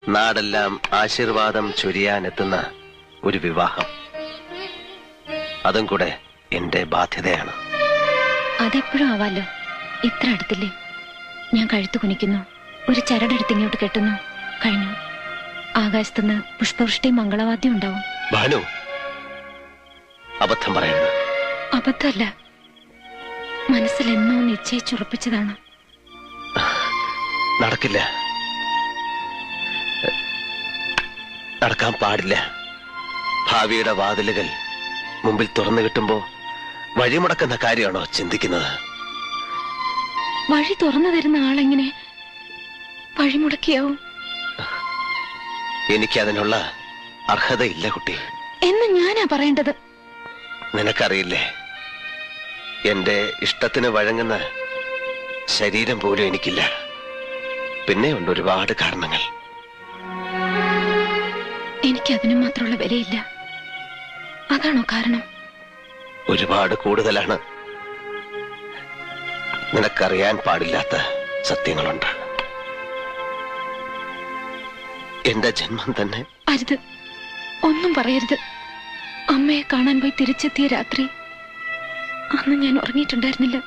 നാടെല്ലാം ആശീർവാദം ചൊരിയാനെത്തുന്ന ഒരു വിവാഹം, അതും കൂടെ എന്റെ ബാധ്യതയാണ്. അതെപ്പോഴും ആവാലോ. ഇത്ര അടുത്തില്ലേ? ഞാൻ കഴുത്തു കുനിക്കുന്നു, ഒരു ചരടെടുത്ത് ഇങ്ങോട്ട് കെട്ടുന്നു, കഴിഞ്ഞു. ആകാശത്തുനിന്ന് പുഷ്പവൃഷ്ടി മംഗളവാദ്യം ഉണ്ടാവും. ഭാനു, അബദ്ധം പറയരുത്. അബദ്ധമല്ല, മനസ്സിൽ എന്നോ നിശ്ചയിച്ചുറപ്പിച്ചതാണ്. നടക്കില്ല, നടക്കാൻ പാടില്ല. ഭാവിയുടെ വാതിലുകൾ മുമ്പിൽ തുറന്നു കിട്ടുമ്പോ വഴിമുടക്കുന്ന കാര്യമാണോ ചിന്തിക്കുന്നത്? വഴി തുറന്നു തരുന്ന ആളെങ്ങനെ വഴിമുടക്കിയാവും? എനിക്കതിനുള്ള അർഹതയില്ല കുട്ടി എന്ന് ഞാനാ പറയേണ്ടത്. നിനക്കറിയില്ലേ, എന്റെ ഇഷ്ടത്തിന് വഴങ്ങുന്ന ശരീരം പോലും എനിക്കില്ല. പിന്നെയുണ്ട് ഒരുപാട് കാരണങ്ങൾ. എനിക്കതിനു മാത്രമുള്ള വിലയില്ല. അതാണോ കാരണം? ഒരുപാട് കൂടുതലാണ്. നിനക്കറിയാൻ പാടില്ലാത്ത സത്യങ്ങളുണ്ട്. എന്റെ ജന്മം തന്നെ. അരുത്, ഒന്നും പറയരുത്. അമ്മയെ കാണാൻ പോയി തിരിച്ചെത്തിയ രാത്രി, അന്ന് ഞാൻ ഉറങ്ങിയിട്ടുണ്ടായിരുന്നില്ല.